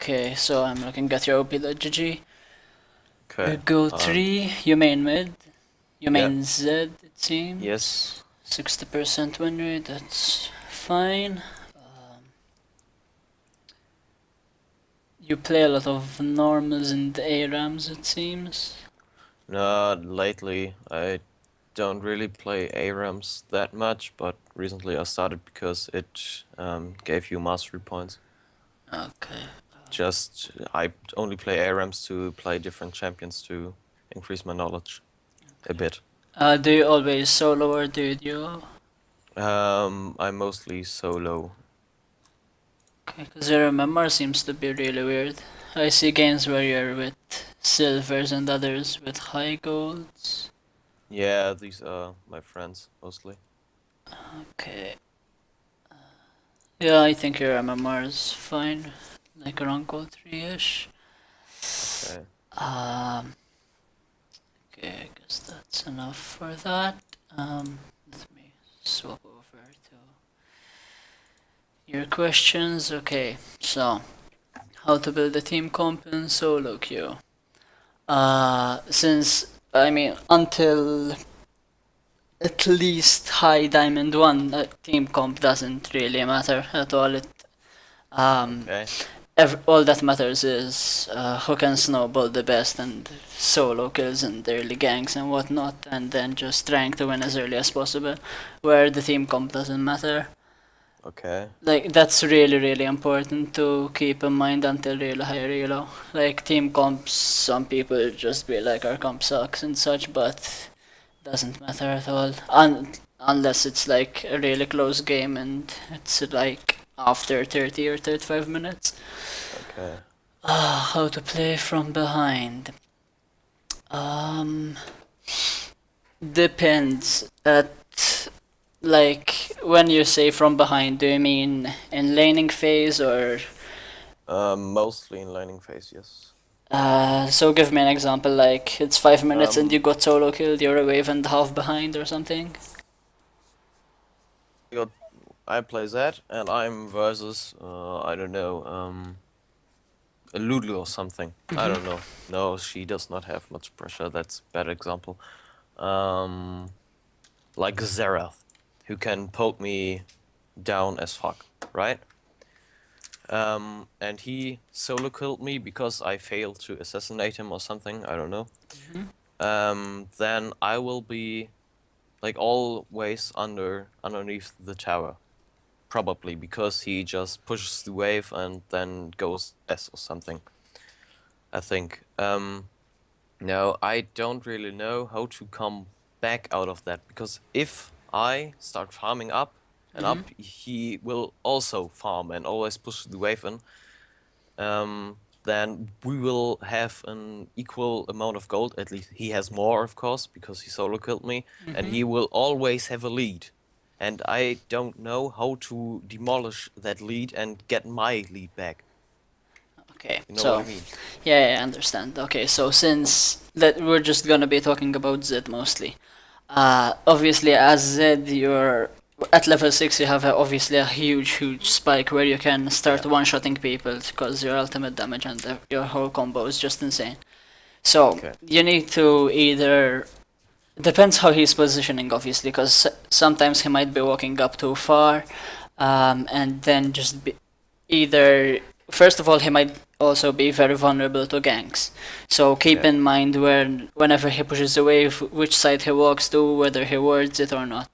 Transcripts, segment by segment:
Okay, so I'm looking at your OP.GG. Okay. Go 3, you main mid, you Yeah. main Z, it seems. Yes. 60% win rate, that's fine. You play a lot of normals and ARAMs, it seems. No, lately I don't really play ARAMs that much, but recently I started because it gave you mastery points. Okay. I only play ARAMs to play different champions to increase my knowledge a bit. Do you always solo or do you duo? I'm mostly solo. Okay, because your MMR seems to be really weird. I see games where you're with silvers and others with high golds. Yeah, these are my friends mostly. Okay. Yeah, I think your MMR is fine. Like around gold 3-ish. Okay. Okay, I guess that's enough for that. Let me swap over to your questions. Okay, so how to build a team comp in solo queue. Since I mean until at least high diamond 1, team comp doesn't really matter at all. Okay. All that matters is who can snowball the best and solo kills and early ganks and whatnot, and then just trying to win as early as possible, where the team comp doesn't matter. Okay. Like, that's really important to keep in mind until real high reload. Like, team comps, some people just be like, our comp sucks and such, but doesn't matter at all. Unless it's like a really close game and it's like after 30 or 35 minutes. Okay. How to play from behind. Um, Depends. Like, when you say from behind, do you mean in laning phase or? Mostly in laning phase, yes. So give me an example. Like, it's 5 minutes and you Um, got solo killed. You're a wave and a half behind or something. I play that, and I'm versus I don't know, a Lulu or something. I don't know. No, she does not have much pressure. That's a bad example. Like Xerath, who can poke me down as fuck, right? And he solo killed me because I failed to assassinate him or something. I don't know. Then I will be like always underneath the tower. Probably because he just pushes the wave and then goes S or something. I think. No, I don't really know how to come back out of that because if I start farming up and up, he will also farm and always push the wave in. Then we will have an equal amount of gold. At least he has more, of course, because he solo killed me, and he will always have a lead. And I don't know how to demolish that lead and get my lead back. Okay, You know what so I mean? yeah, I understand. Okay, so since that we're just gonna be talking about Zed mostly. Obviously, as Zed, you're at level 6. You have obviously a huge spike where you can start Yeah. one-shotting people because your ultimate damage and your whole combo is just insane. So Okay. you need to either depends how he's positioning, obviously, because sometimes he might be walking up too far, and then just be either. First of all, he might also be very vulnerable to ganks. So keep Yeah. in mind whenever he pushes away, which side he walks to, whether he wards it or not.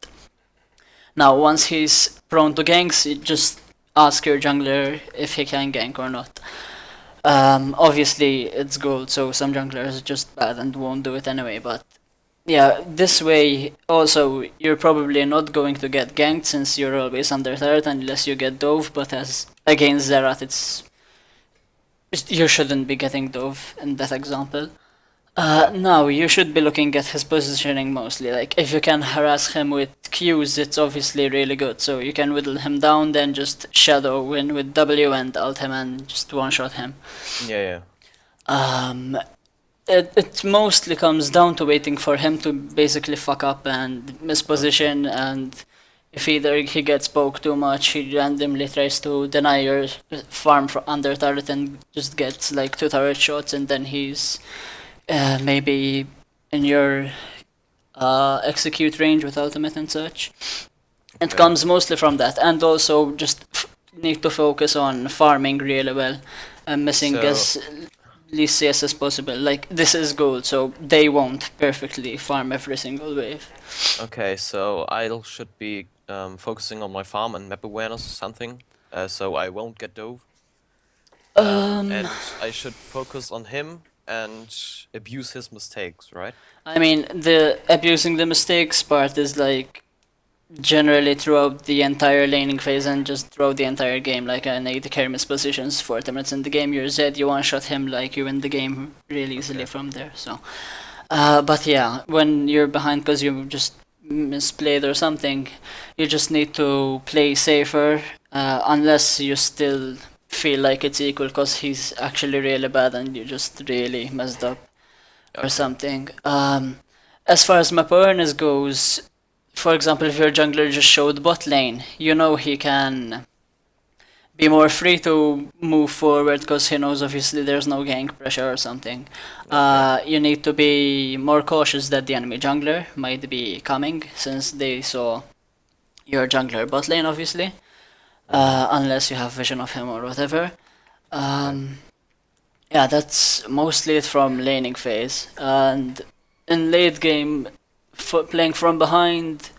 Now, once he's prone to ganks, you just ask your jungler if he can gank or not. Obviously, it's gold, so some junglers are just bad and won't do it anyway, but yeah, this way also you're probably not going to get ganked since you're always under threat unless you get dove, but as against Zerat you shouldn't be getting dove in that example. Yeah. No, you should be looking at his positioning mostly. Like, if you can harass him with Qs, it's obviously really good. So you can whittle him down, then just shadow win with W and ult him and just one-shot him. Yeah. Um, it mostly comes down to waiting for him to basically fuck up and Okay. misposition, and if either he gets poked too much, he randomly tries to deny your farm under turret and just gets like 2 turret shots, and then he's maybe in your execute range with ultimate and such. It Okay. comes mostly from that, and also just need to focus on farming really well and missing So as least CS as possible. Like, this is gold, so they won't perfectly farm every single wave. okay, so I should be focusing on my farm and map awareness or something, so I won't get dove. Um, And I should focus on him and abuse his mistakes, right? I mean, the abusing the mistakes part is like generally throughout the entire laning phase and just throughout the entire game. Like, an AD carry mispositions 40 minutes in the game, you're Zed, you one-shot him, like, you win the game really easily Okay. from there, so. But yeah, when you're behind because you just misplayed or something, you just need to play safer, unless you still feel like it's equal because he's actually really bad and you just really messed up or Okay. something. As far as map awareness goes, for example, if your jungler just showed bot lane, you know he can be more free to move forward because he knows obviously there's no gank pressure or something. Okay. You need to be more cautious that the enemy jungler might be coming since they saw your jungler bot lane, obviously, unless you have vision of him or whatever. Okay. Yeah, that's mostly it from laning phase. And in late game, playing from behind,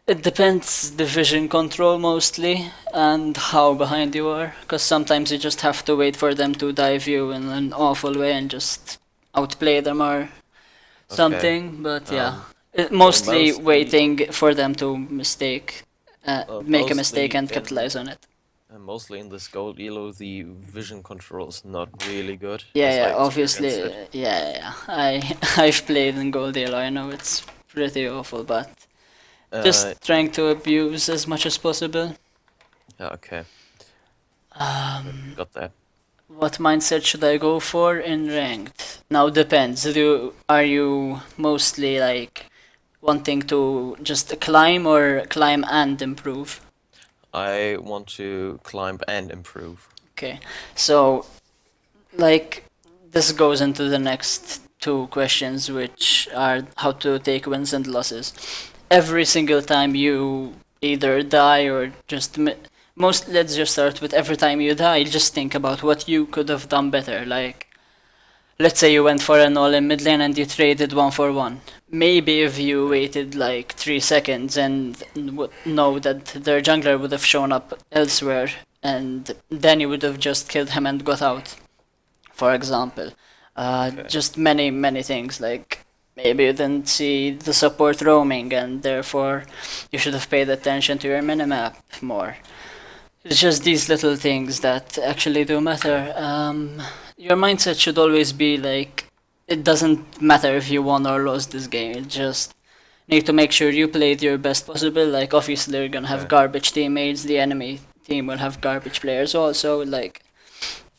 it depends the vision control mostly and how behind you are, because sometimes you just have to wait for them to dive you in an awful way and just outplay them or Okay. something. But yeah, Um, well, mostly mostly, waiting for them to make a mistake mostly and in capitalize on it. mostly in this gold elo, the vision control is not really good, Yeah, as I yeah, obviously, experienced it. yeah. I've played in Gold Elo. I know it's pretty awful, but Uh, just trying to abuse as much as possible. yeah, okay, Um, got that. what mindset should I go for in ranked? Now depends. Are you mostly like wanting to just climb or climb and improve? I want to climb and improve. Okay, so like this goes into the next two questions, which are how to take wins and losses. Every single time you either die or just most, let's just start with every time you die, just think about what you could have done better. Like, let's say you went for an all in mid lane and you traded 1 for 1. Maybe if you Okay. waited like 3 seconds and know that their jungler would have shown up elsewhere, and then you would have just killed him and got out, for example. Okay. Just many things, like maybe you didn't see the support roaming and therefore you should have paid attention to your minimap more. It's just these little things that actually do Okay. matter. Your mindset should always be like, it doesn't matter if you won or lost this game, it just need to make sure you played your best possible. Like, obviously you're gonna have Okay. garbage teammates, the enemy team will have garbage players also, like,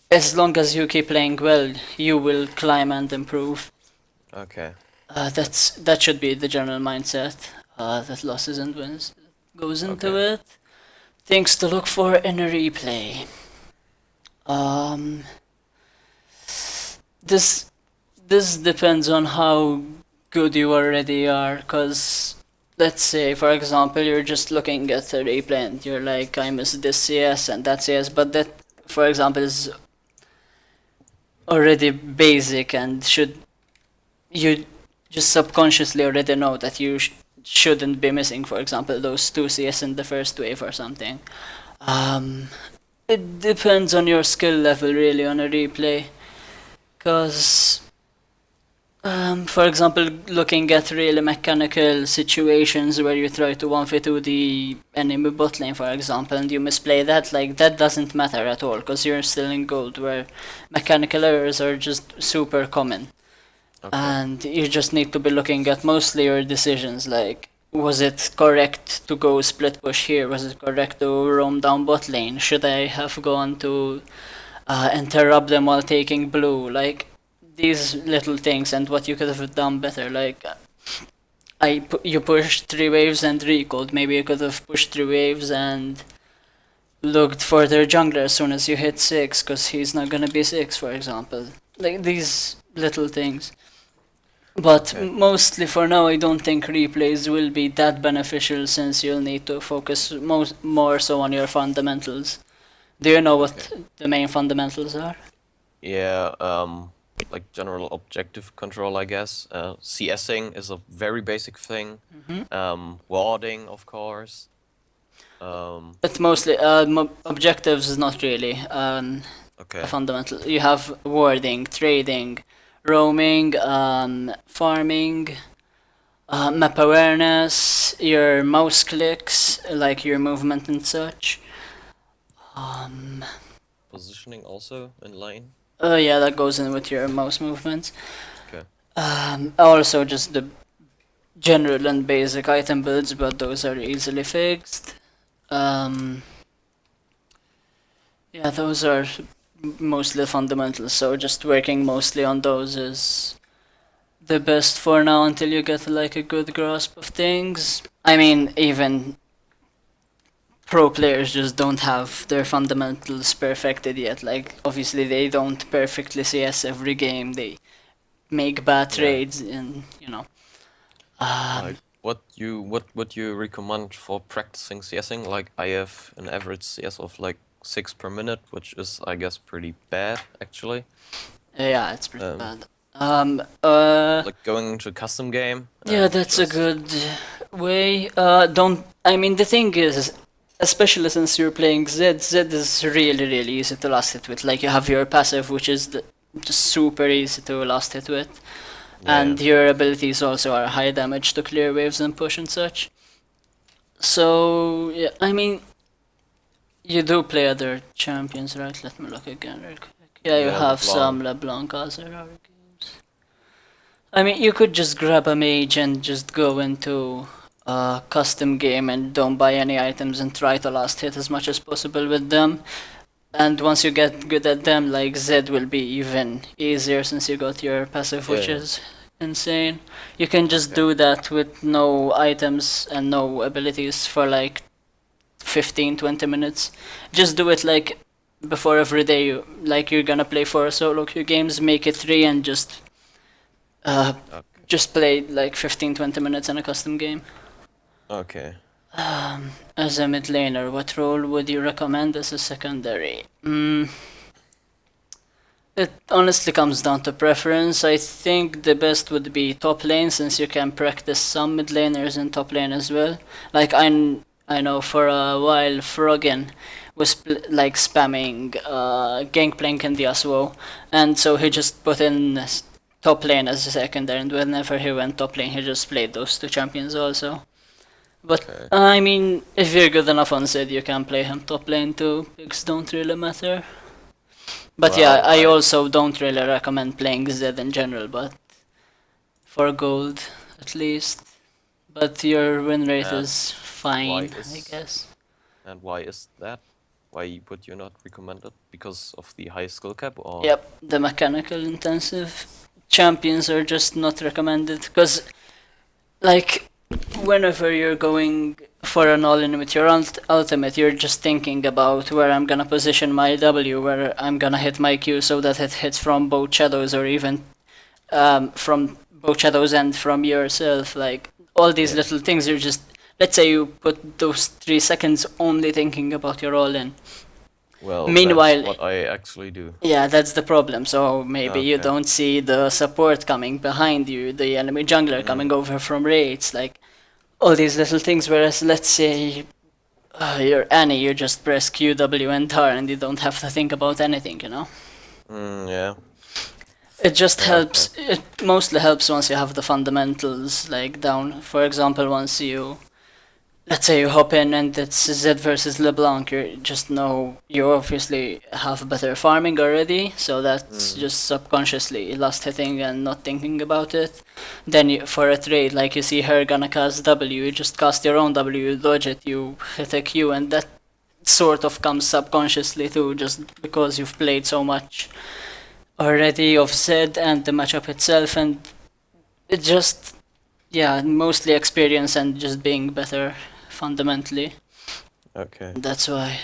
as long as you keep playing well, you will climb and improve. Okay. That should be the general mindset. That losses and wins goes into Okay. it. Things to look for in a replay. Um, this this depends on how good you already are. Cause let's say, for example, you're just looking at a replay and you're like, I miss this CS and that CS, but that, for example, is already basic and should you just subconsciously already know that you shouldn't be missing, for example, those 2 CS in the first wave or something. Um, it depends on your skill level really on a replay, because for example, looking at really mechanical situations where you try to 1v2 the enemy bot lane, for example, and you misplay that, like, that doesn't matter at all, because you're still in gold, where mechanical errors are just super common. Okay. And you just need to be looking at mostly your decisions, like, was it correct to go split push here? Was it correct to roam down bot lane? Should I have gone to interrupt them while taking blue? Like, these little things and what you could have done better. Like, you pushed 3 waves and recalled. Maybe you could have pushed 3 waves and looked for their jungler as soon as you hit 6, because he's not gonna be 6, for example. Like these little things. But Okay. mostly for now, I don't think replays will be that beneficial since you'll need to focus more so on your fundamentals. Do you know Okay. what the main fundamentals are? Yeah, like general objective control, I guess. CSing is a very basic thing. Warding, of course. Um, But mostly, objectives is not really a okay. fundamental. You have warding, trading, roaming, farming, map awareness, your mouse clicks, like your movement and such. Um, Positioning also in lane. yeah, that goes in with your mouse movements. Okay. Also, just the general and basic item builds, but those are easily fixed. Um, yeah, those are mostly fundamentals, so just working mostly on those is the best for now until you get like a good grasp of things. I mean, even pro players just don't have their fundamentals perfected yet. Like, obviously, they don't perfectly CS every game, they make bad Yeah. trades, and you know. Like what would you recommend for practicing CSing? Like I have an average CS of like 6 per minute, which is I guess pretty bad actually. Yeah, it's pretty Um, bad. like going into a custom game Yeah, and that's a just good way. Don't. I mean, the thing is, especially since you're playing Zed, Zed is really, really easy to last hit with. Like, you have your passive, which is just super easy to last hit with. yeah. And your abilities also are high damage to clear waves and push and such. So, yeah, I mean, you do play other champions, right? Let me look again real quick. Yeah, you Yeah, have some LeBlanc. LeBlanc Azera. I mean, you could just grab a mage and just go into a custom game and don't buy any items and try to last hit as much as possible with them. And once you get good at them, like Zed will be even easier since you got your passive, which Yeah. is insane. You can just Okay. do that with no items and no abilities for like 15-20 minutes. Just do it like before every day. Like you're gonna play 4 solo queue games, make it 3 and uh, Okay. just play like 15-20 minutes in a custom game. Okay. As a mid laner, what role would you recommend as a secondary? It honestly comes down to preference. I think the best would be top lane since you can practice some mid laners in top lane as well. Like I know for a while Froggen was like spamming Gangplank and Yasuo, and so he just put in top lane as a secondary, and whenever he went top lane, he just played those 2 champions also. But Okay. I mean, if you're good enough on Zed, you can play him top lane too. Picks don't really matter. But yeah, Well, I I also don't really recommend playing Zed in general, but for gold at least. But your win rate and is why fine, I is guess. why is that? Why would you not recommend it? Because of the high skill cap or Yep, the mechanical intensive champions are just not recommended because, like, whenever you're going for an all-in with your ultimate, you're just thinking about where I'm gonna position my W, where I'm gonna hit my Q so that it hits from both shadows or even from both shadows and from yourself. Like all these yeah. little things, you're just. Let's say you put those 3 seconds only thinking about your all-in. Well, that's Meanwhile, what I actually do. yeah, that's the problem. So maybe you Okay. don't see the support coming behind you, the enemy jungler Mm, coming over from raids, like all these little things. Whereas, let's say you're Annie, you just press QW and R, and you don't have to think about anything. You know, yeah. it just Yeah. Okay. helps. It mostly helps once you have the fundamentals like down. For example, once you let's say you hop in and it's Zed versus LeBlanc, you just know you obviously have better farming already, so that's Mm, just subconsciously last hitting and not thinking about it. Then for a trade, like you see her gonna cast W, you just cast your own W, you dodge it, you hit a Q, and that sort of comes subconsciously too, just because you've played so much already of Zed and the matchup itself, and it just Yeah, mostly experience and just being better fundamentally. Okay. That's why.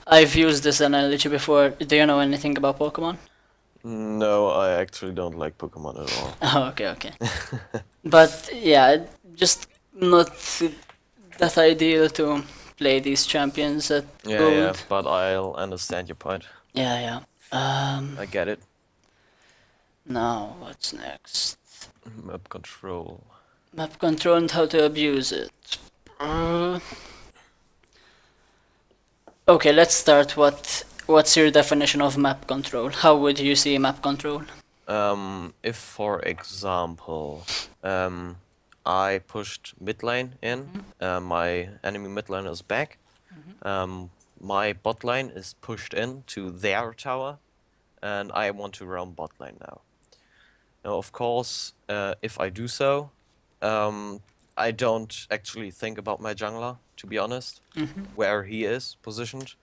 I've used this analogy before. Do you know anything about Pokemon? No, I actually don't like Pokemon at all. Oh, okay, okay. But yeah, just not that ideal to play these champions at Yeah, yeah, gold. but I'll understand your point. Yeah, yeah. I get it. Now what's next? Map control. Map control and how to abuse it. Uh, okay, let's start. What's your definition of map control? How would you see map control? If for example, I pushed mid lane in, my enemy mid lane is back, my bot lane is pushed in to their tower, and I want to roam bot lane now. Now, of course, if I do so, I don't actually think about my jungler, to be honest, where he is positioned.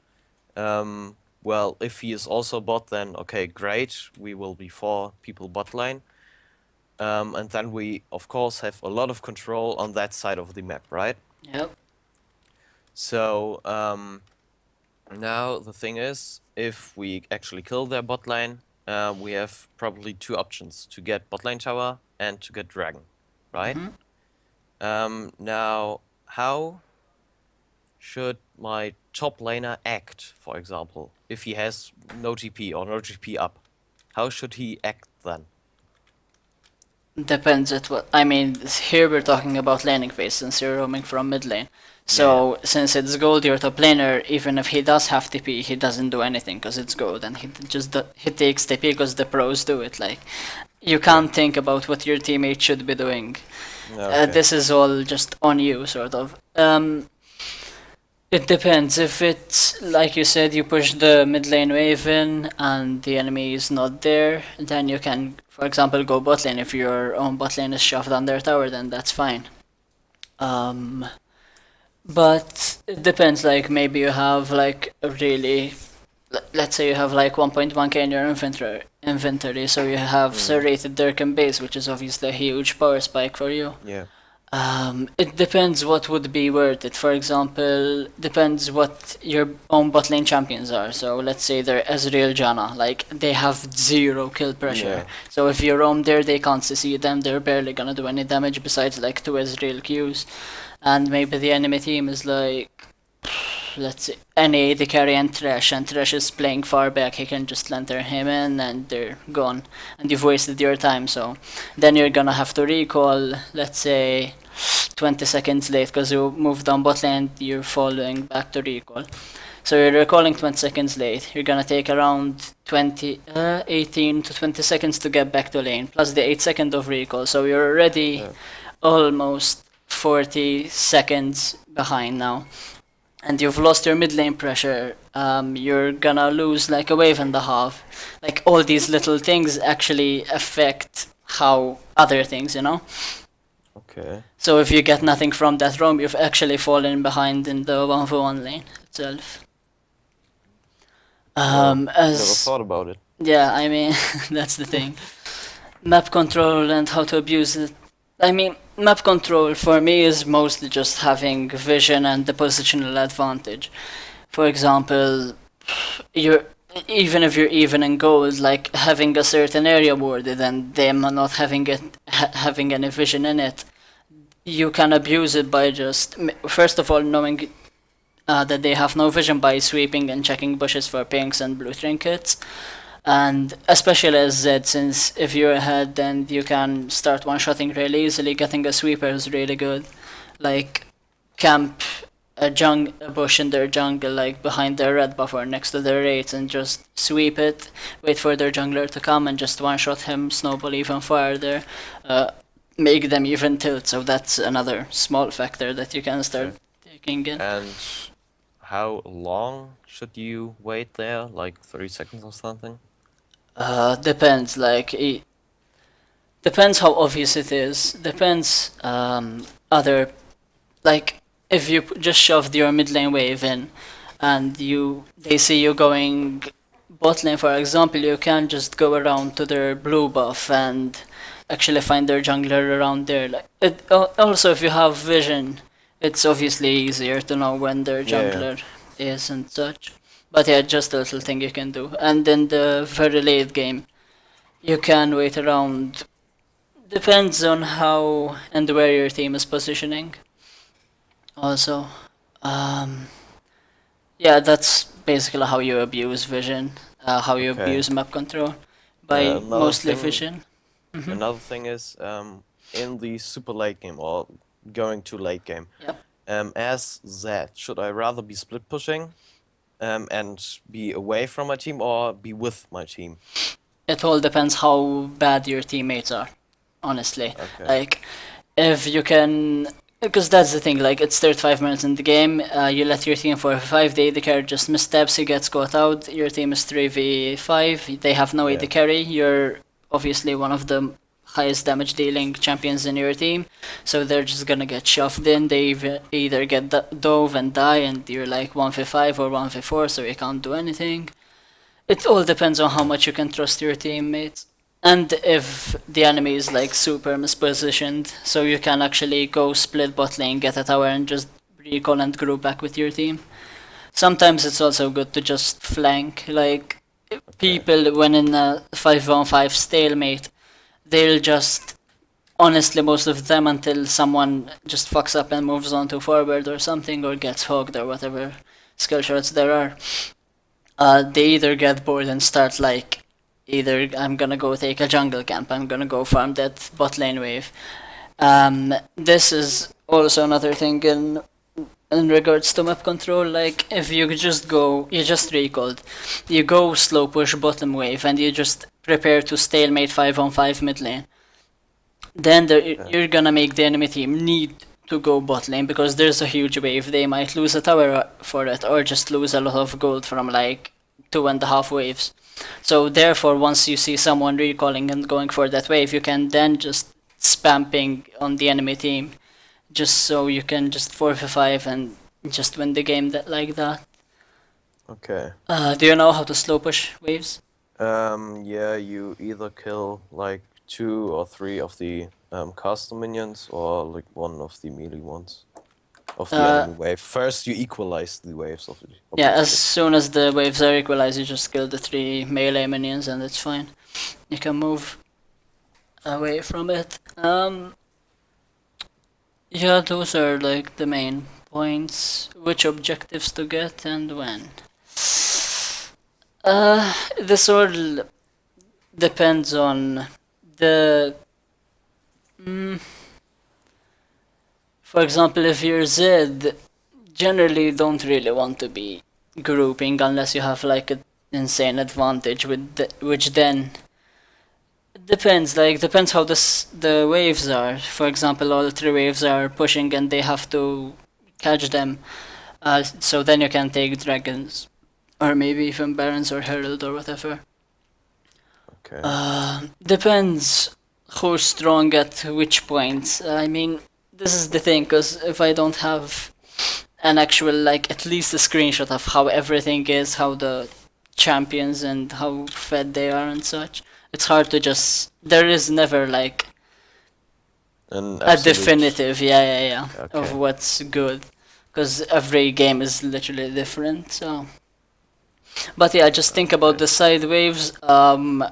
Well, if he is also bot, then okay, great. We will be 4 people bot lane. And then we, of course, have a lot of control on that side of the map, right? Yep. So, now the thing is, if we actually kill their bot lane, we have probably 2 options, to get bot lane tower and to get dragon, right? Now, how should my top laner act, for example, if he has no TP or no GP up? How should he act then? Depends at what. I mean, here we're talking about laning phase since you're roaming from mid lane. So since it's gold, your top laner, even if he does have TP, he doesn't do anything because it's gold, and he takes TP because the pros do it. Like you can't think about what your teammate should be doing. Okay. This is all just on you, sort of. It depends. If it's like you said, you push the mid lane wave in and the enemy is not there, then you can, for example, go bot lane. If your own bot lane is shoved under tower, then that's fine. But it depends. Like maybe you have like a really, let's say you have like 1.1k in your inventory, so you have serrated Durkin base, which is obviously a huge power spike for you. Yeah. It depends what would be worth it. For example, depends what your own bot lane champions are. So let's say they're Ezreal Janna, like they have 0 kill pressure. Yeah. So if you roam there, they can't CC them. They're barely gonna do any damage besides like 2 Ezreal Qs. And maybe the enemy team is like, let's say, NA, the carry and Thresh is playing far back. He can just lantern him in and they're gone. And you've wasted your time, so then you're gonna have to recall, let's say, 20 seconds late because you moved down bot lane, you're following back to recall. So you're recalling 20 seconds late. You're gonna take around 18 to 20 seconds to get back to lane, plus the 8 seconds of recall. So you're already almost 40 seconds behind now. And you've lost your mid lane pressure. You're gonna lose like a wave and a half. Like all these little things actually affect how other things, you know? Okay. So if you get nothing from that roam, you've actually fallen behind in the 1v1 lane itself. Never As thought about it. yeah, I mean that's the thing. Map control and how to abuse it. I mean, map control for me is mostly just having vision and the positional advantage. For example, you're even if you're even in gold, like having a certain area warded and them not having it having any vision in it, you can abuse it by just first of all knowing that they have no vision by sweeping and checking bushes for pinks and blue trinkets. And especially as Z, since if you're ahead, then you can start one-shotting really easily. Getting a sweeper is really good. Like, camp a bush in their jungle, like behind their red buff or next to their raids, and just sweep it, wait for their jungler to come, and just one-shot him, snowball even farther, make them even tilt. So that's another small factor that you can start taking in. And how long should you wait there? Like 30 seconds or something? Depends. Like, depends how obvious it is. Depends. Other, like, if you just shoved your mid lane wave in, and they see you going bot lane, for example, you can just go around to their blue buff and actually find their jungler around there. Like also, if you have vision, it's obviously easier to know when their Yeah. jungler is and such. But yeah, just a little thing you can do. And in the very late game, you can wait around. Depends on how and where your team is positioning. Also, um, yeah, that's basically how you abuse vision, how you Okay. abuse map control by Another mostly thing. vision. Hmm. Another thing is in the super late game or going to late game. Yep. As that, should I rather be split pushing and be away from my team or be with my team? It all depends how bad your teammates are, honestly. Okay. Like, if you can. Because that's the thing, like, it's 35 minutes in the game, you let your team for 5, the AD carry just missteps, he gets caught out, your team is 3v5, they have no Yeah. AD carry, you're obviously one of the highest damage dealing champions in your team, so they're just gonna get shoved in, they either get dove and die, and you're like 1v5 or 1v4, so you can't do anything. It all depends on how much you can trust your teammates. And if the enemy is like super mispositioned, so you can actually go split bot lane, get a tower, and just recall and group back with your team. Sometimes it's also good to just flank. Like, Okay. people, when in a 5v5 stalemate, they'll just, honestly, most of them, until someone just fucks up and moves on to forward or something, or gets hogged or whatever skill shots there are, they either get bored and start like, either I'm gonna go take a jungle camp, I'm gonna go farm that bot lane wave. This is also another thing in regards to map control. Like, if you just go, you just recalled, you go slow push bottom wave, and you just prepare to stalemate 5-on-5 mid lane. Then you're gonna make the enemy team need to go bot lane because there's a huge wave. They might lose a tower for it, or just lose a lot of gold from like 2.5 waves. So therefore, once you see someone recalling and going for that wave, you can then just spam ping on the enemy team, just so you can just 4v5 and just win the game like that. Okay. Do you know how to slow push waves? Yeah, you either kill like 2 or 3 of the caster minions or like 1 of the melee ones of the enemy wave. First, you equalize the waves of it. Yeah, as Obviously. soon as the waves are equalized, you just kill the 3 melee minions and it's fine. You can move away from it. Yeah, those are like the main points. Which objectives to get and when. This all depends on the. Mm, for example, if you're Zed, generally don't really want to be grouping unless you have like an insane advantage with which then depends. Like, depends how the waves are. For example, all 3 waves are pushing and they have to catch them. So then you can take dragons, or maybe even barons or herald or whatever. Okay. Depends who's strong at which points. I mean, this is the thing, because if I don't have an actual, like, at least a screenshot of how everything is, how the champions and how fed they are and such, it's hard to just. There is never like An a absolute. definitive, yeah, of Okay. what's good, because every game is literally different. So, but yeah, just think about Okay. the side waves.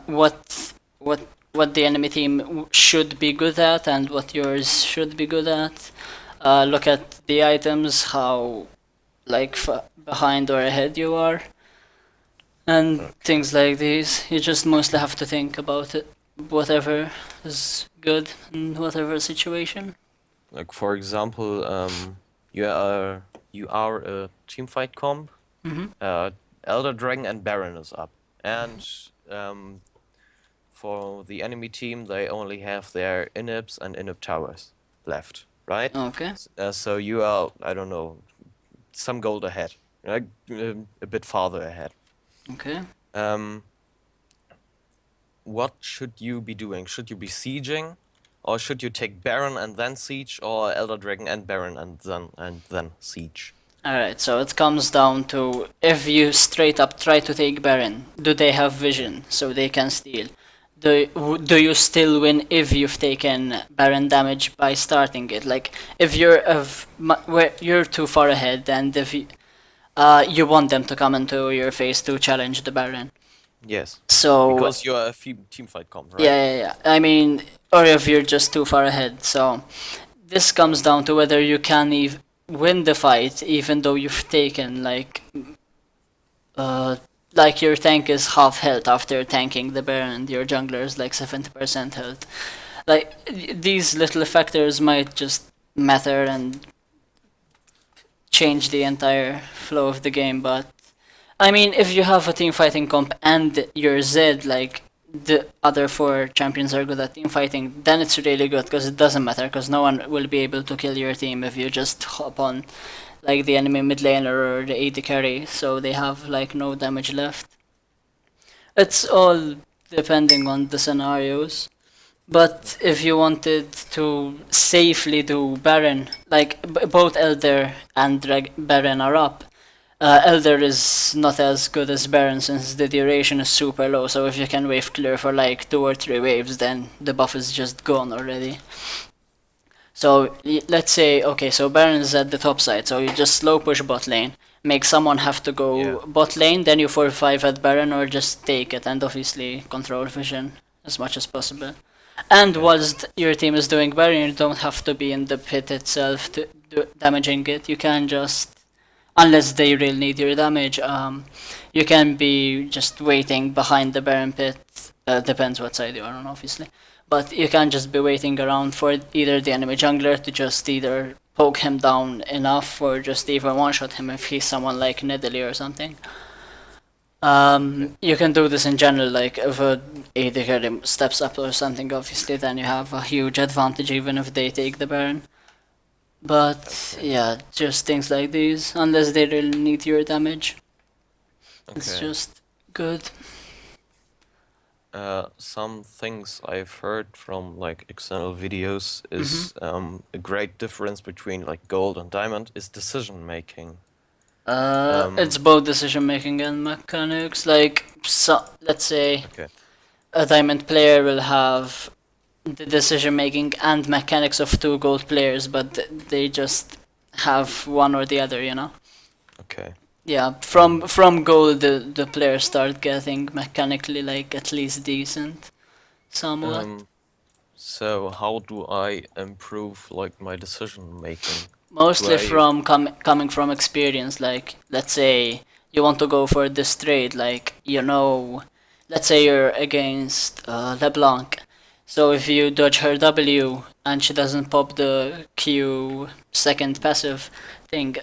What what the enemy team should be good at and what yours should be good at. Look at the items, how like behind or ahead you are, and Okay. things like these. You just mostly have to think about it, whatever is good in whatever situation. Like for example, you are a teamfight comp. Hmm. Elder Dragon and Baron is up, and for the enemy team, they only have their inhibs and inhib towers left, right? Okay. So you are, I don't know, some gold ahead, like a bit farther ahead. Okay. What should you be doing? Should you be sieging, or should you take Baron and then siege, or Elder Dragon and Baron and then siege? Alright, so it comes down to if you straight up try to take Baron, do they have vision so they can steal? do you still win if you've taken Baron damage by starting it? Like if where you're too far ahead, and if you want them to come into your face to challenge the Baron. Yes. So Because you're a team fight comp, right? yeah. I mean, or if you're just too far ahead. So this comes down to whether you can win the fight even though you've taken uh like your tank is half health after tanking the Baron, and your jungler is like 70% health. Like these little factors might just matter and change the entire flow of the game, but I mean, if you have a team fighting comp and you're Zed, like the other four champions are good at team fighting, then it's really good because it doesn't matter because no one will be able to kill your team if you just hop on like the enemy mid laner or the AD carry, so they have like no damage left. It's all depending on the scenarios. But if you wanted to safely do Baron, like both Elder and Baron are up, Elder is not as good as Baron since the duration is super low, so if you can wave clear for like 2 or 3 waves, then the buff is just gone already. So let's say, okay, so Baron is at the top side, so you just slow push bot lane, make someone have to go Yeah. bot lane, then you 4-5 at Baron or just take it and obviously control vision as much as possible. And Yeah. whilst your team is doing Baron, you don't have to be in the pit itself to damaging it. You can just, unless they really need your damage, you can be just waiting behind the Baron pit. Depends what side you are on, obviously. But you can just be waiting around for either the enemy jungler to just either poke him down enough or just even one-shot him if he's someone like Nidalee or something. You can do this in general, like if a AD carry steps up or something, obviously then you have a huge advantage even if they take the Baron. But Okay. yeah, just things like these, unless they really need your damage, it's Okay. just good. Some things I've heard from like external videos is a great difference between like gold and diamond is decision making. It's both decision making and mechanics. Like, so let's say Okay. a diamond player will have the decision making and mechanics of two gold players, but they just have one or the other, you know. Okay. Yeah, from gold, the players start getting mechanically like at least decent, somewhat. So how do I improve like my decision making? Mostly I from coming from experience. Like, let's say you want to go for this trade. Like, you know, let's say you're against LeBlanc. So if you dodge her W and she doesn't pop the Q second passive thing,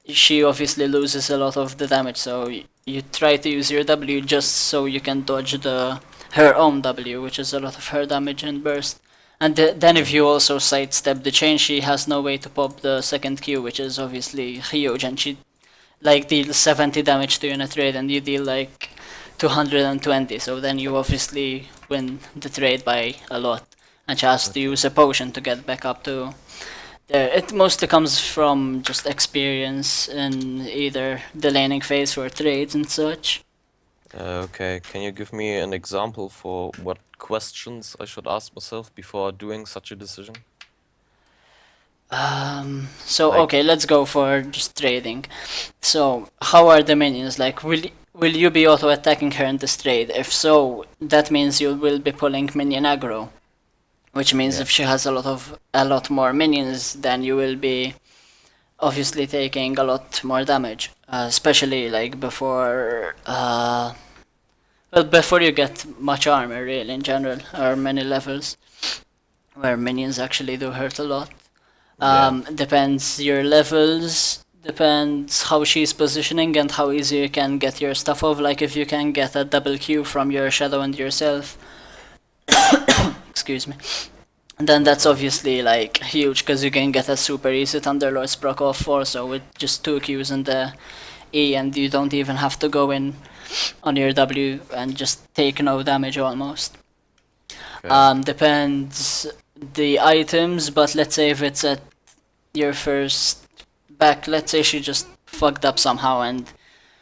she obviously loses a lot of the damage. So you try to use your W just so you can dodge her own W, which is a lot of her damage and burst. And then if you also sidestep the chain, she has no way to pop the second Q, which is obviously huge, and she like deals 70 damage to you in a trade, and you deal like 220, so then you obviously win the trade by a lot. And she has to use a potion to get back up to there. It mostly comes from just experience in either the laning phase for trades and such. Okay, can you give me an example for what questions I should ask myself before doing such a decision? So Like, okay, let's go for just trading. So how are the minions? Like, will you be auto attacking her in this trade? If so, that means you will be pulling minion aggro, which means yeah, if she has a lot more minions, then you will be obviously taking a lot more damage, especially like before well, before you get much armor really in general, or many levels where minions actually do hurt a lot. yeah, Depends your levels, depends how she's positioning and how easy you can get your stuff off. Like if you can get a double Q from your shadow and yourself, excuse me, then that's obviously like huge because you can get a super easy Thunderlord's proc off also with just 2 Qs in the E, and you don't even have to go in on your W and just take no damage almost. okay, Depends the items, but let's say if it's at your first back, let's say she just fucked up somehow and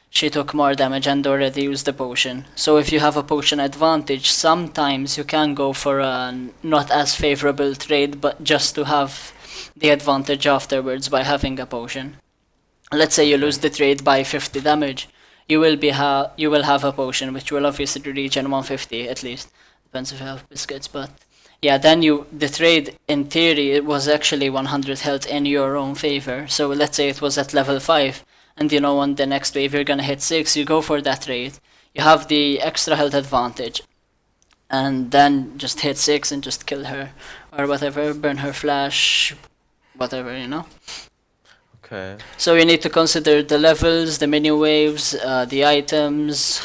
she took more damage and already used the potion. So if you have a potion advantage, sometimes you can go for a not as favorable trade, but just to have the advantage afterwards by having a potion. Let's say you lose Okay. the trade by 50 damage, you will have a potion which will obviously regen 150 at least. Depends if you have biscuits, but yeah, then the trade in theory it was actually 100 health in your own favor. So let's say it was at level 5 and you know on the next wave you're gonna hit 6, you go for that trade. You have the extra health advantage and then just hit 6 and just kill her or whatever, burn her flash, whatever, you know. Okay. So you need to consider the levels, the mini waves, the items,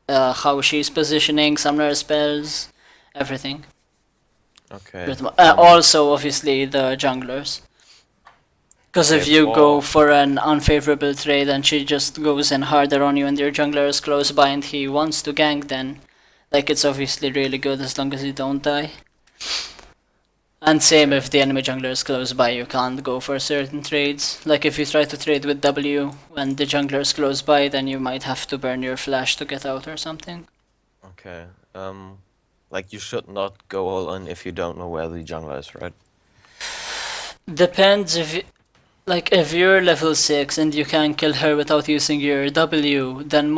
how she's positioning, summoner spells, everything. Okay. Also, obviously, the junglers. Because Okay. if you go For for an unfavorable trade and she just goes in harder on you and your jungler is close by and he wants to gank, then like it's obviously really good as long as you don't die. And same okay. if the enemy jungler is close by, you can't go for certain trades. Like if you try to trade with W when the jungler is close by, then you might have to burn your flash to get out or something. Okay. Like you should not go all in if you don't know where the jungler is, right? Depends if you, like if you're level 6 and you can kill her without using your W, then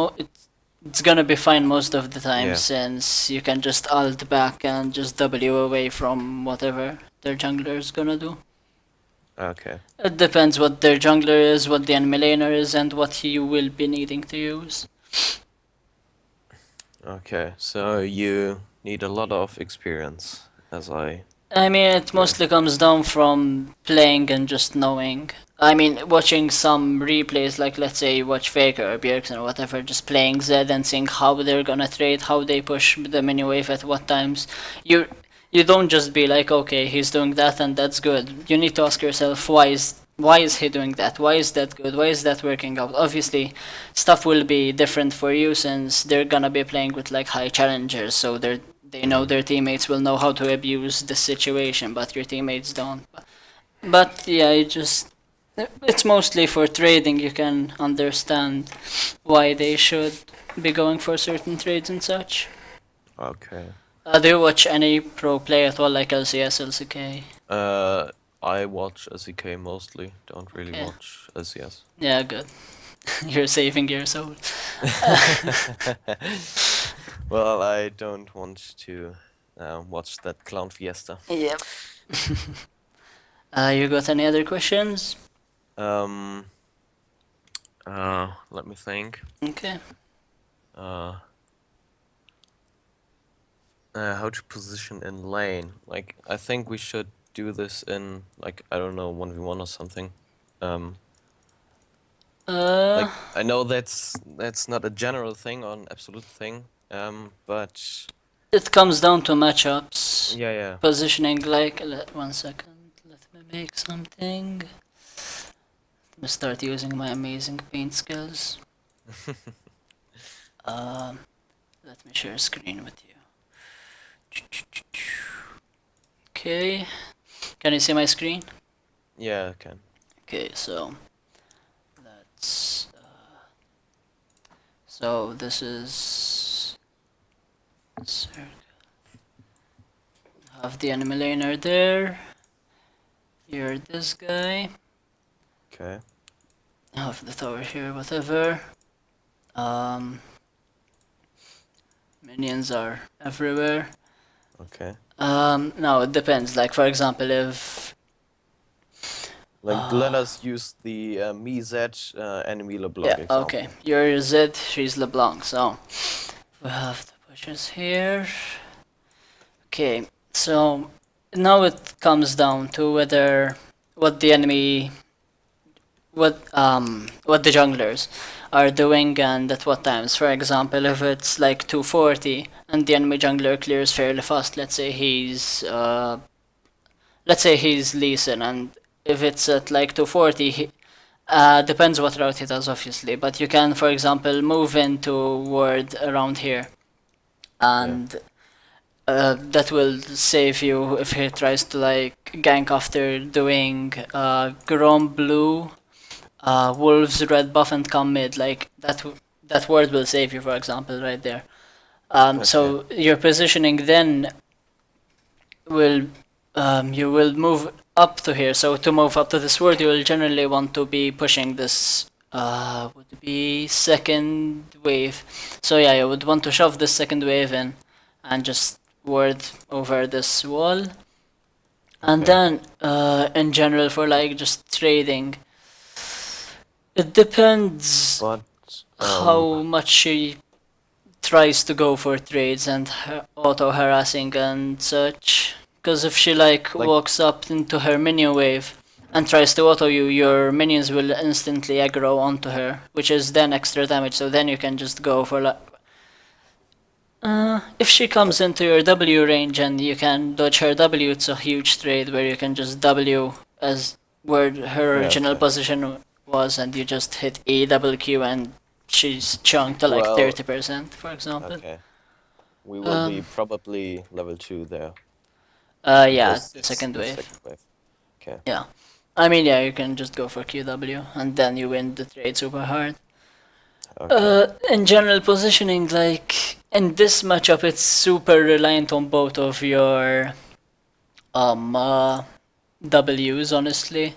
it's gonna be fine most of the time Yeah. since you can just ult back and just W away from whatever their jungler is gonna do. Okay. It depends what their jungler is, what the enemy laner is, and what you will be needing to use. Okay. So you need a lot of experience, as I. I mean, it Yeah. mostly comes down from playing and just knowing. I mean, watching some replays, like let's say you watch Faker or Bjergsen or whatever, just playing Zed and seeing how they're gonna trade, how they push the mini wave at what times. You don't just be like, okay, he's doing that and that's good. You need to ask yourself, why is he doing that? Why is that good? Why is that working out? Obviously, stuff will be different for you since they're gonna be playing with like high challengers, so they know Mhm. their teammates will know how to abuse the situation, but your teammates don't. But yeah, it's mostly for trading. You can understand why they should be going for certain trades and such. Okay. Do you watch any pro play at all, like LCS, LCK? I watch SEK mostly. Don't really Okay. watch SES. Yeah, good. You're saving your soul. Well, I don't want to watch that clown fiesta. Yep. You got any other questions? Um. Let me think. Okay. How to position in lane? Like, I think we should do this in like I don't know 1v1 or something. Like I know that's not a general thing or an absolute thing. But It comes down to matchups. yeah, yeah. Positioning, like, 1 second, let me make something. Let me start using my amazing paint skills. Let me share screen with you. Okay, can you see my screen? Yeah, I can. Okay, so let's. So this is circle. Have the enemy laner there. You're this guy. Okay. Have the tower here, whatever. Minions are everywhere. Okay. No, it depends. Like for example, if Like let us use the Mizet enemy LeBlanc yeah, example. okay, you're Zed, she's LeBlanc. So we have the pushes here. Okay, so now it comes down to whether what the enemy, what the junglers are doing and at what times. For example, if it's like 240 and the enemy jungler clears fairly fast, let's say he's Lee Sin, and if it's at like 240, depends what route he does, obviously. But you can, for example, move into ward around here, and that will save you if he tries to like gank after doing Grom blue, Wolves red buff and come mid. Like that word will save you, for example, right there. Okay. So your positioning then will you will move up to here. So to move up to this word, you will generally want to be pushing this would be second wave. So yeah, you would want to shove this second wave in and just word over this wall. And Okay. then in general for like just trading, it depends But how much she tries to go for trades and auto harassing and such. Because if she like like walks up into her minion wave and tries to auto you, your minions will instantly aggro onto her, which is then extra damage. So then you can just go for like. If she comes into your W range and you can dodge her W, it's a huge trade where you can just W as where her yeah, original okay. position was, and you just hit EWQ and she's chunked to like Well, 30%, for example. okay. We will be Um, probably level 2 there yeah, because it's second the wave. second wave. Okay. Yeah. I mean, yeah, you can just go for QW and then you win the trade super hard. Okay. In general positioning, like in this matchup, it's super reliant on both of your um uh, W's. Honestly,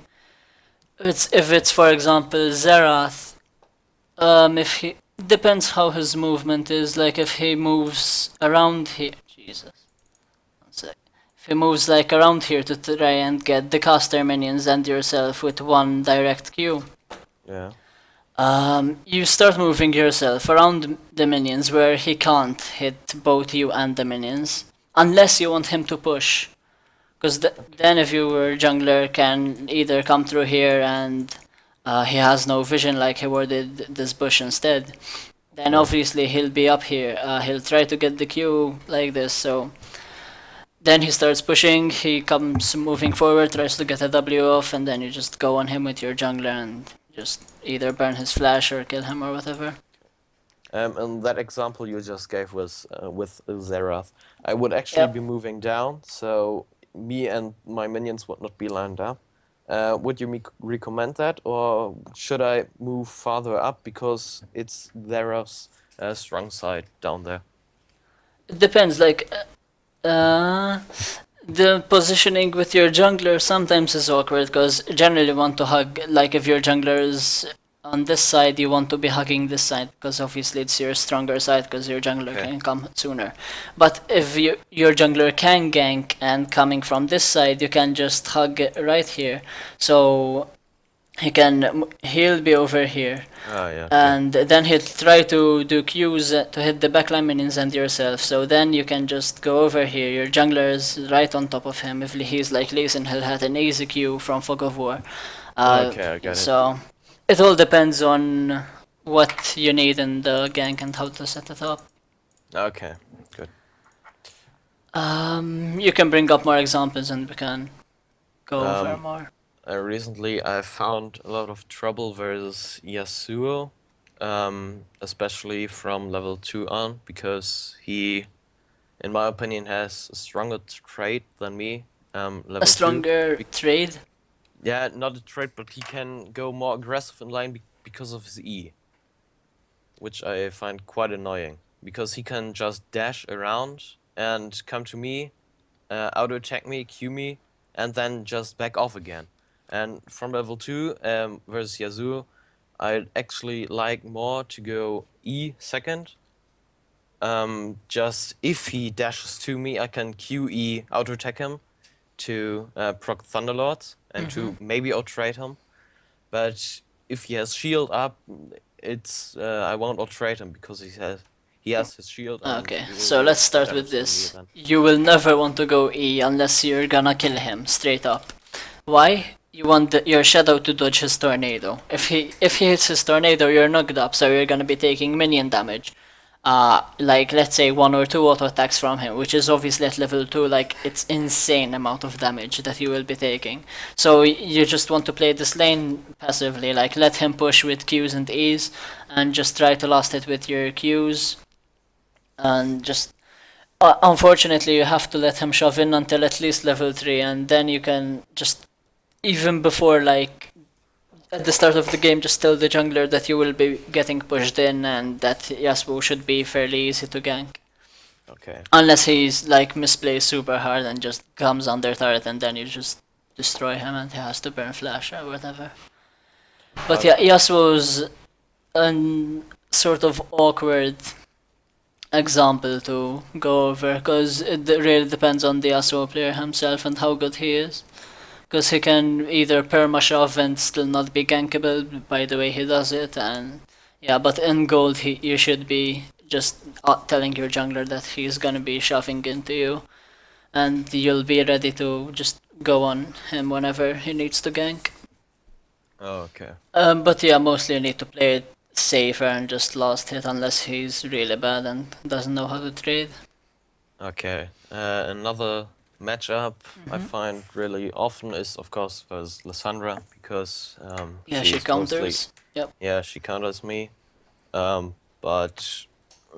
if it's for example Zerath, if he depends how his movement is. Like if he moves around here, Jesus. One sec. If he moves like around here to try and get the caster minions and yourself with one direct Q, Yeah. you start moving yourself around the minions where he can't hit both you and the minions, unless you want him to push. Because then if your jungler can either come through here and he has no vision like he warded this bush instead, then Yeah. obviously he'll be up here. He'll try to get the Q like this, so then he starts pushing, he comes moving forward, tries to get a W off, and then you just go on him with your jungler and just either burn his flash or kill him or whatever. And that example you just gave was with Zerath. I would actually Yep. be moving down, so me and my minions would not be lined up. Would you recommend that, or should I move farther up because it's Zerath's strong side down there? It depends, like, the positioning with your jungler sometimes is awkward because generally you want to hug, like if your jungler is on this side, you want to be hugging this side because obviously it's your stronger side because your jungler Okay. can come sooner. But if your jungler can gank and coming from this side, you can just hug it right here. So he'll be over here. Ah, yeah. Okay. And then he'll try to do Qs to hit the backline minions and yourself. So then you can just go over here. Your jungler is right on top of him. If he's like Lee Sin, he'll have an easy Q from Fog of War. Okay, I got it. So it all depends on what you need in the gank and how to set it up. Okay, good. You can bring up more examples and we can go over Um, more. Recently I found a lot of trouble versus Yasuo, especially from level 2 on, because he, in my opinion, has a stronger trait than me. Level A 2. stronger trade. Yeah, not a trait, but he can go more aggressive in lane because of his E, which I find quite annoying, because he can just dash around and come to me, auto attack me, Q me, and then just back off again. And from level 2 versus Yasuo, I'd actually like more to go E second. Just if he dashes to me, I can QE auto attack him to proc Thunderlords and to maybe outrate him. But if he has shield up, it's I won't outrate him because he has his shield and Okay, he will so do let's start with damage on me this. then. You will never want to go E unless you're gonna kill him straight up. Why? You want your shadow to dodge his tornado. If he hits his tornado, you're knocked up, so you're gonna be taking minion damage. Like let's say 1 or 2 auto attacks from him, which is obviously at level 2, like it's insane amount of damage that you will be taking. So you just want to play this lane passively, like let him push with Qs and Es, and just try to last it with your Qs, and just unfortunately you have to let him shove in until at least level 3, and then you can just even before like at the start of the game just tell the jungler that you will be getting pushed in and that Yasuo should be fairly easy to gank. Okay. Unless he's like misplays super hard and just comes under turret and then you just destroy him and he has to burn flash or whatever. But yeah, Yasuo's a sort of awkward example to go over because it really depends on the Yasuo player himself and how good he is. Because he can either perma shove and still not be gankable by the way he does it, and yeah, but in gold you should be just telling your jungler that he's gonna be shoving into you, and you'll be ready to just go on him whenever he needs to gank. Oh, okay. But yeah, mostly you need to play it safer and just last hit unless he's really bad and doesn't know how to trade. Okay. Another matchup I find really often is, of course, versus Lissandra because Yeah, she she's counters. mostly, Yep. yeah, she counters me. But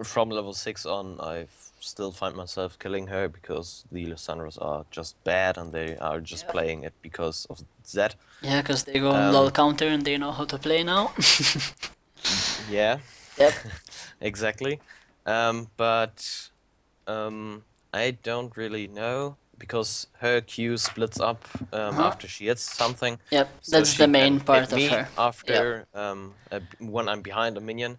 from level 6 on, I still find myself killing her because the Lissandras are just bad and they are just playing it because of Zed. Yeah, because they go on low counter and they know how to play now. Yeah. Yep. Exactly. But I don't really know because her Q splits up after she hits something. Yep, So that's she the main can part hit of me her. after when I'm behind a minion.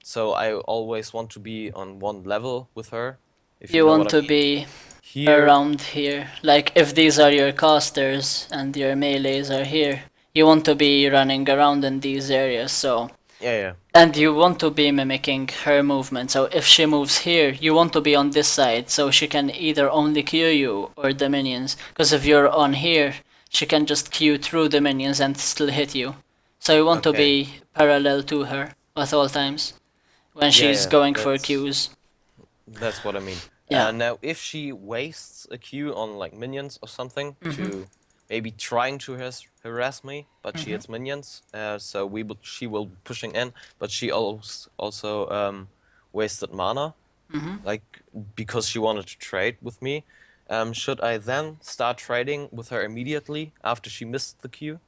So I always want to be on one level with her. If you You know want what I to mean. be Here, around here. Like if these are your casters and your melees are here, you want to be running around in these areas. So yeah. and you want to be mimicking her movement. So if she moves here, you want to be on this side so she can either only Q you or the minions. Because if you're on here, she can just Q through the minions and still hit you. So you want to Okay. be parallel to her at all times when she's Yeah, going for Qs. that's what I mean. Yeah. Now, if she wastes a Q on like minions or something to maybe trying to harass me, but she hits minions, so she will be pushing in, but she also wasted mana, like because she wanted to trade with me. Should I then start trading with her immediately after she missed the Q? I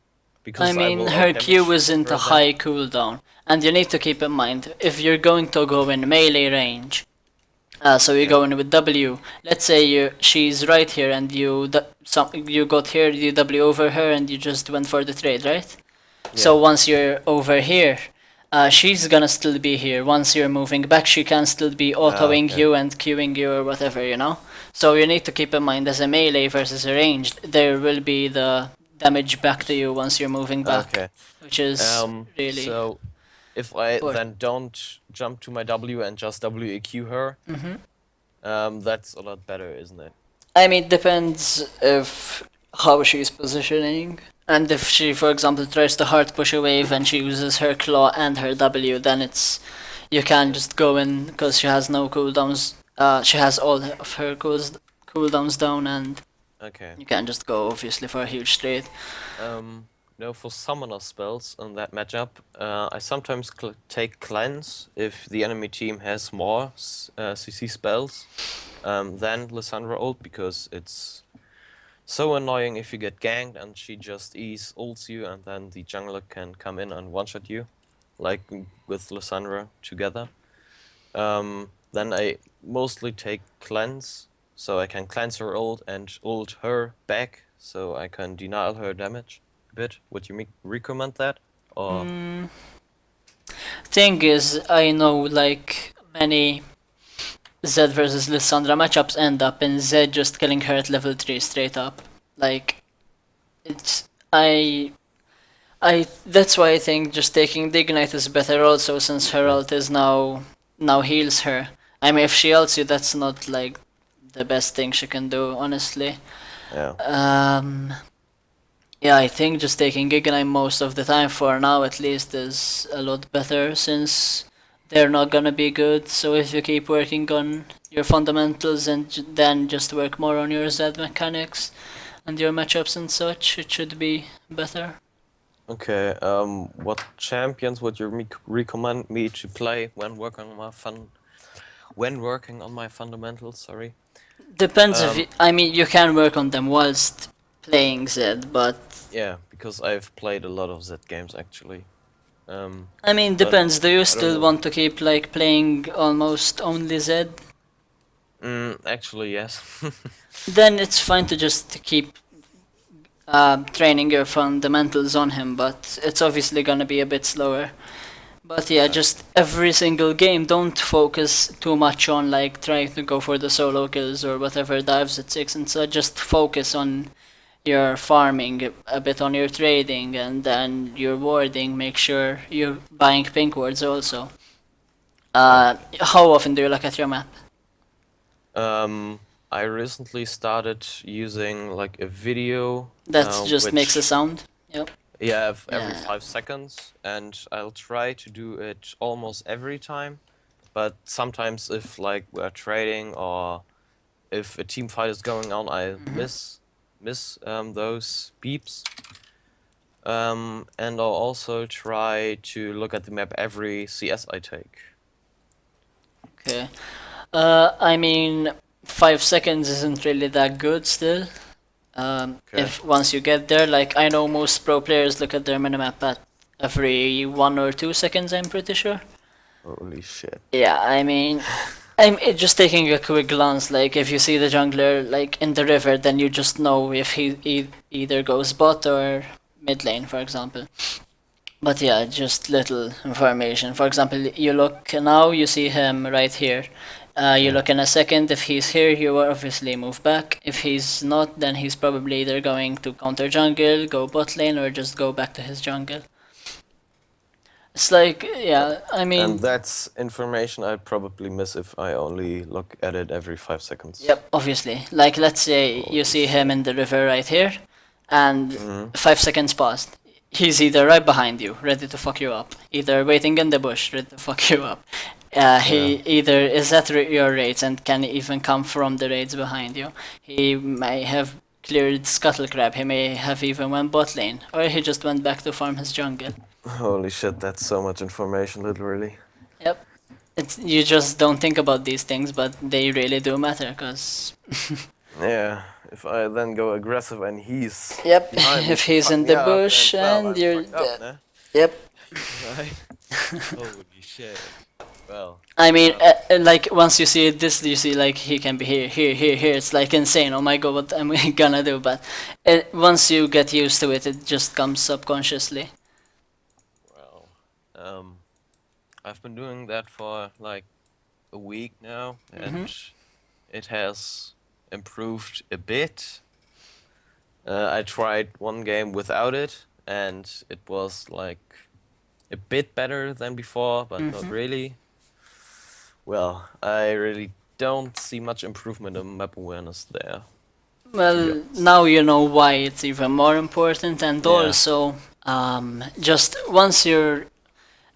Because I mean, will her Q outdamage isn't her a then. high cooldown, and you need to keep in mind if you're going to go in melee range. So you Yeah. go in with W. Let's say she's right here, and you got here, you W over her, and you just went for the trade, right? So once you're over here, she's gonna still be here. Once you're moving back, she can still be autoing Okay. you and queuing you or whatever, you know? So you need to keep in mind as a melee versus a ranged, there will be the damage back to you once you're moving back, Okay. which is really So if I important. then don't jump to my W and just WEQ her, that's a lot better, isn't it? I mean, it depends if how she's positioning. And if she, for example, tries to hard push a wave and she uses her claw and her W, then you can just go in because she has no cooldowns. She has all of her cooldowns down, and Okay. you can just go obviously for a huge trade. No, for summoner spells in that matchup, I sometimes take cleanse if the enemy team has more CC spells than Lissandra ult because it's so annoying if you get ganked and she just ults you and then the jungler can come in and one-shot you, like with Lissandra together. Then I mostly take cleanse, so I can cleanse her ult and ult her back, so I can deny her damage a bit. Would you recommend that? Or Thing is, I know like many Zed versus Lissandra matchups end up in Zed just killing her at level 3 straight up. Like, it's. That's why I think just taking the Ignite is better also since her ult is now heals her. I mean, if she ults you, that's not like the best thing she can do, honestly. yeah, Yeah, I think just taking Ignite most of the time for now at least is a lot better since they're not gonna be good. So if you keep working on your fundamentals and then just work more on your Z mechanics and your matchups and such, it should be better. okay. What champions would you recommend me to play when working on my fundamentals? Sorry. Depends if I mean you can work on them whilst playing Zed, but Yeah, because I've played a lot of Z games actually. I mean, But depends. Do you I don't still know. want to keep like playing almost only Z? Actually, yes. Then it's fine to just keep training your fundamentals on him, but it's obviously gonna be a bit slower. But yeah, just every single game, don't focus too much on like trying to go for the solo kills or whatever dives it takes, and so just focus on your farming, a bit on your trading, and then your warding. Make sure you're buying pink wards also. Okay. How often do you look at your map? Um, I recently started using like a video, That just makes a which sound. Yep. every Yeah. 5 seconds, and I'll try to do it almost every time. But sometimes, if like we're trading or if a team fight is going on, I miss those beeps. And I'll also try to look at the map every CS I take. Okay. I mean, 5 seconds isn't really that good still. Okay. If once you get there, like I know most pro players look at their minimap at every 1 or 2 seconds. I'm pretty sure. Holy shit. Yeah, I mean, just taking a quick glance. Like if you see the jungler like in the river, then you just know if he either goes bot or mid lane, for example. But yeah, just little information. For example, you look now, you see him right here. You Yeah. look in a second, if he's here, you will obviously move back. If he's not, then he's probably either going to counter jungle, go bot lane, or just go back to his jungle. It's like, yeah, I And mean, that's information I'd probably miss if I only look at it every 5 seconds. yep, obviously. Like, let's say you Holy see him shit. in the river right here, and Mm-hmm. 5 seconds passed. He's either right behind you, ready to fuck you up, either waiting in the bush, ready to fuck you up. Yeah. He either is at your raids and can even come from the raids behind you. He may have cleared Scuttle Crab, he may have even went bot lane, or he just went back to farm his jungle. Holy shit, that's so much information, literally. Yep. You just don't think about these things, but they really do matter, cause Yeah, if I then go aggressive and he's yep, behind me if to he's fuck in me the up, then, bush well, and I'm you're fucked up, dead. nah? Yep. Right? Holy shit. Well, I mean, um, like once you see this, you see like he can be here, here, here, here. It's like insane. Oh my god, what am I gonna do? But once you get used to it, it just comes subconsciously. well, I've been doing that for like a week now, and it has improved a bit. I tried one game without it, and it was like a bit better than before, but not really. Well, I really don't see much improvement in map awareness there, to be Well, honest. now you know why it's even more important, and Yeah, also, just once you're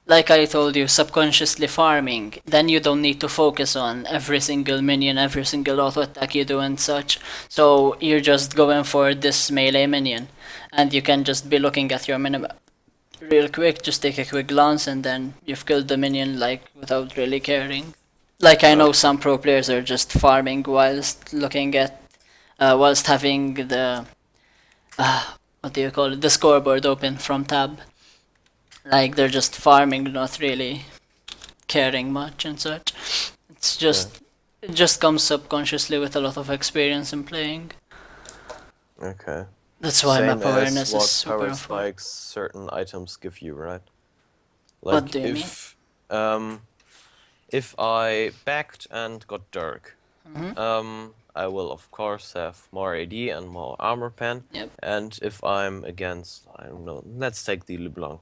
like I told you, subconsciously farming, then you don't need to focus on every single minion, every single auto attack you do and such. So you're just going for this melee minion, and you can just be looking at your minimap real quick, just take a quick glance, and then you've killed the minion like without really caring. Like I know okay. some pro players are just farming whilst looking at, whilst having the, what do you call it, the scoreboard open from tab. Like they're just farming, not really caring much and such. It's Okay. just it just comes subconsciously with a lot of experience in playing. Okay. That's why Same map as awareness is what super power important. spikes certain items give you, right? What Like do you mean? if I backed and got Dirk, I will of course have more AD and more armor pen. Yep. And if I'm against, I don't know, let's take the LeBlanc.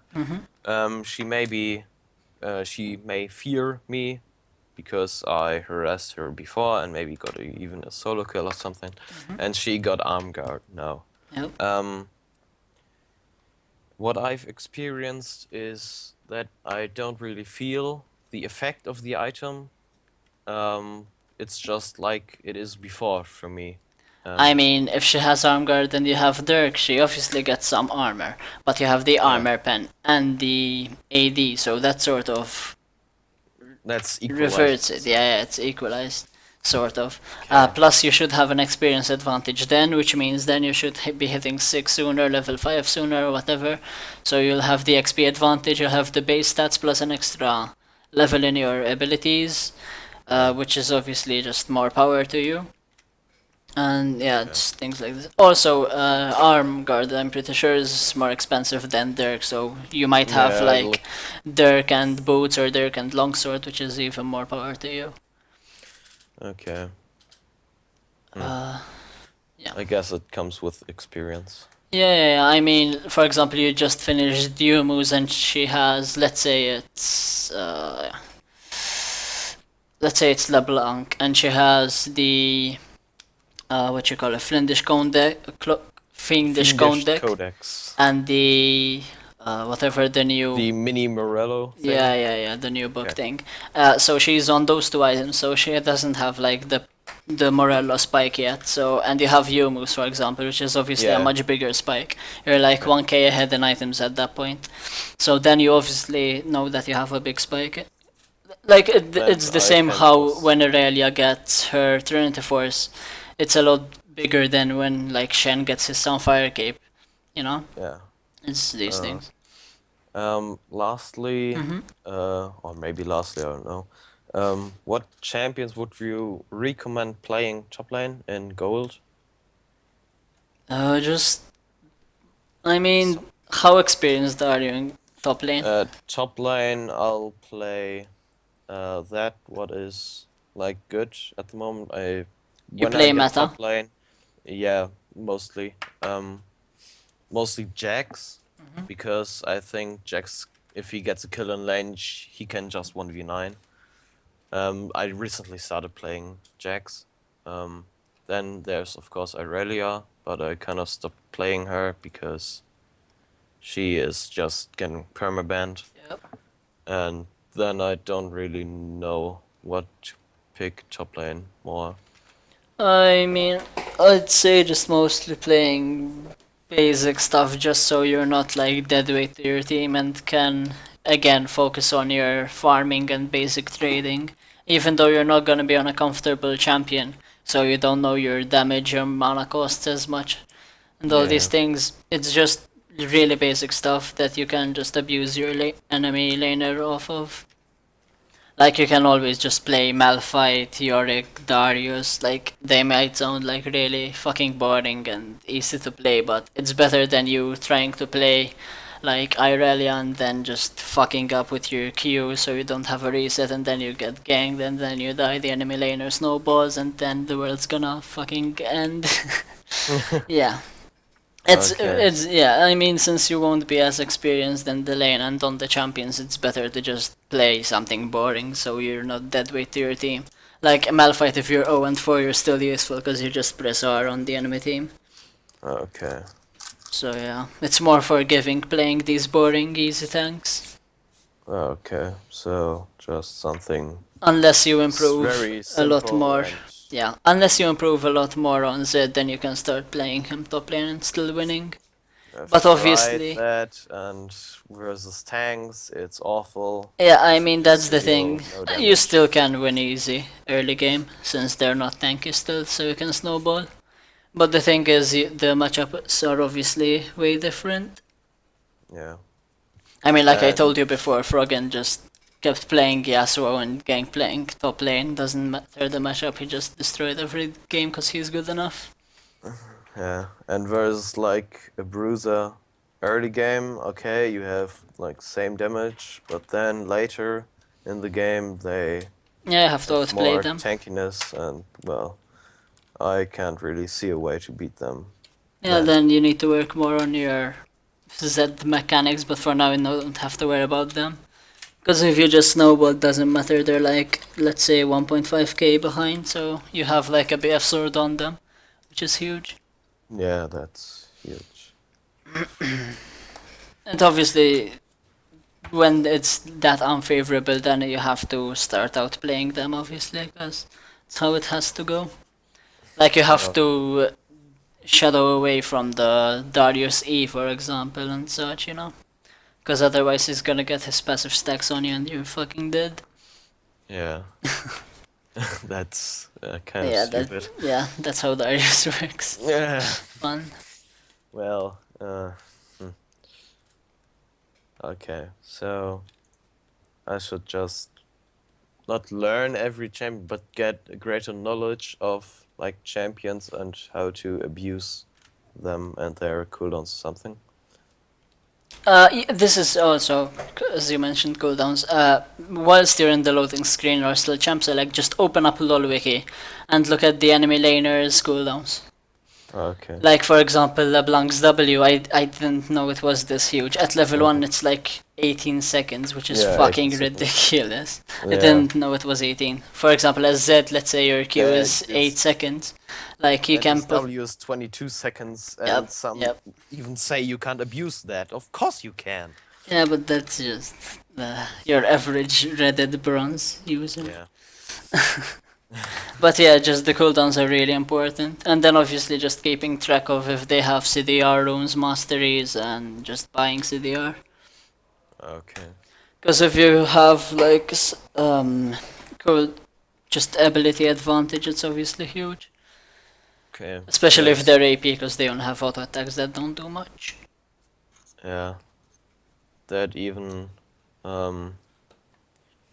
She may fear me because I harassed her before and maybe got even a solo kill or something. And she got arm guard now. Yep. What I've experienced is that I don't really feel the effect of the item. It's just like it is before for me. I mean, if she has arm guard and you have Dirk, she obviously gets some armor, but you have the Yeah, armor pen and the AD, so that sort of that's reverts equalized. it. Yeah, yeah, it's equalized. sort of. Okay. Plus, you should have an experience advantage then, which means then you should be hitting 6 sooner, level 5 sooner, or whatever. So you'll have the XP advantage, you'll have the base stats plus an extra level in your abilities, Yeah. which is obviously just more power to you. And yeah, Okay. it's things like this. Also, arm guard, I'm pretty sure is more expensive than Dirk, so you might have Yeah. like Dirk and boots or Dirk and longsword, which is even more power to you. Okay. Hmm. Uh, yeah. I guess it comes with experience. Yeah, I mean, for example, you just finished Yuumu's and she has, let's say it's LeBlanc, and she has the, what you call it, Fiendish Cone Fiendish deck, Codex. and the, whatever the new, The mini Morello thing. yeah, the new book Okay. thing. So she's on those two items, so she doesn't have like the Morello spike yet. So, and you have Youmu's, for example, which is obviously a Yeah. much bigger spike. You're like Yeah. 1k ahead in items at that point. So then you obviously know that you have a big spike. Like Then it's the I same can how just- when Aurelia gets her Trinity Force, it's a lot bigger than when like Shen gets his Sunfire Cape. You know, Yeah. it's these Uh, things. Lastly, Mhm. or maybe lastly, I don't know. What champions would you recommend playing top lane in gold? Just I mean, how experienced are you in top lane? Top lane, I'll play that what is like good at the moment. You When I play get meta? top lane, yeah, mostly. Mostly Jax, because I think Jax, if he gets a kill in lane, he can just 1v9. I recently started playing Jax. Then there's of course Irelia, but I kind of stopped playing her because she is just getting permabanned. Yep. And then I don't really know what to pick top lane more. I mean, I'd say just mostly playing basic stuff just so you're not like dead weight to your team and can again focus on your farming and basic trading. Even though you're not gonna be on a comfortable champion, so you don't know your damage or mana costs as much. And all these Yeah, things, it's just really basic stuff that you can just abuse your enemy laner off of. Like you can always just play Malphite, Yorick, Darius. Like they might sound like really fucking boring and easy to play, but it's better than you trying to play like Irelia and then just fucking up with your Q so you don't have a reset and then you get ganked and then you die, the enemy laner snowballs and then the world's gonna fucking end. Yeah. Okay. It's yeah, I mean since you won't be as experienced in the lane and on the champions, it's better to just play something boring so you're not dead weight to your team. Like Malphite, if you're 0 and 4, you're still useful because you just press R on the enemy team. Okay. So yeah, it's more forgiving playing these boring easy tanks. Okay. So just something Unless you improve very a lot simple more. and Yeah, unless you improve a lot more on Zed, then you can start playing him top lane and still winning. I've But tried obviously, that, and versus tanks, it's awful. yeah, I mean that's the Zero, thing. no You damage. still can win easy early game since they're not tanky still, so you can snowball. But the thing is, the matchups are obviously way different. Yeah. I mean, like I And told you before, Froggen just kept playing Yasuo and Gang playing top lane. Doesn't matter the matchup, he just destroyed every game because he's good enough. yeah, and versus like a bruiser early game, okay, you have like same damage, but then later in the game they Yeah, I have to have outplay more them. tankiness, and well, I can't really see a way to beat them. Yeah, Then. then you need to work more on your Z mechanics, but for now you don't have to worry about them. Because if you just snowball, it doesn't matter. They're like, let's say, 1.5k behind, so you have like a BF sword on them, which is huge. Yeah, that's huge. And obviously, when it's that unfavorable, then you have to start out playing them, obviously, because that's how it has to go. Like, you have Oh, to shadow away from the Darius E, for example, and such, you know? Because otherwise he's gonna get his passive stacks on you and you're fucking dead. yeah. That's kind of stupid. That's how Darius works. Yeah. Fun. Well, okay, so I should just not learn every champion, but get a greater knowledge of like champions and how to abuse them and their cooldowns or something. This is also, as you mentioned, cooldowns. Whilst you're in the loading screen or still champ select, just open up LoL Wiki and look at the enemy laner's cooldowns. Okay. Like, for example, LeBlanc's W, I didn't know it was this huge. At level 1, it's like 18 seconds, which is Yeah, 18 fucking seconds. ridiculous. I Yeah. didn't know it was 18. For example, as Z, let's say your Q Yeah, is 8 seconds. Like, you can put... W is 22 seconds, and Yep, some yep. even say you can't abuse that. Of course you can. Yeah, but that's just your average Reddit bronze user. Yeah. But yeah, just the cooldowns are really important. And then obviously just keeping track of if they have CDR runes, masteries, and just buying CDR. Okay. Because if you have like cool, just ability advantage, it's obviously huge. Okay. Especially if they're AP, because they only have auto attacks that don't do much. Yeah. That even,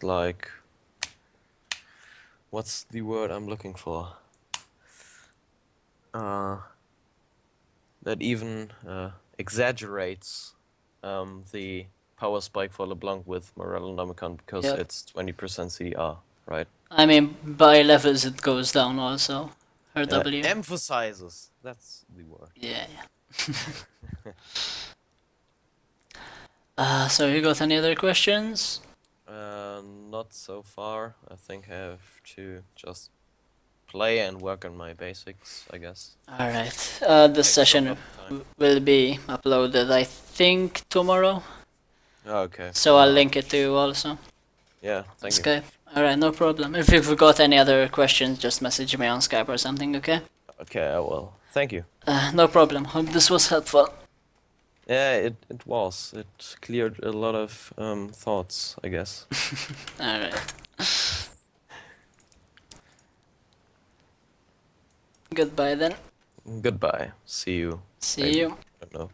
like, what's the word I'm looking for? That even exaggerates the power spike for LeBlanc with Morellonomicon because Yep. it's 20% CDR, right? I mean, by levels it goes down also. Her W. Emphasizes. That's the word. Yeah. So you got any other questions? Not so far. I think I have to just play and work on my basics, I guess. Alright. This Takes a session lot of time. will be uploaded, I think, tomorrow. Okay. So I'll link it to you also. Yeah, thank you. Skype. Alright, no problem. If you've got any other questions, just message me on Skype or something, okay? Okay, I will. Thank you. No problem. Hope this was helpful. Yeah, it was. It cleared a lot of thoughts, I guess. Alright. Goodbye then. Goodbye. See you. See Maybe. you. I don't know.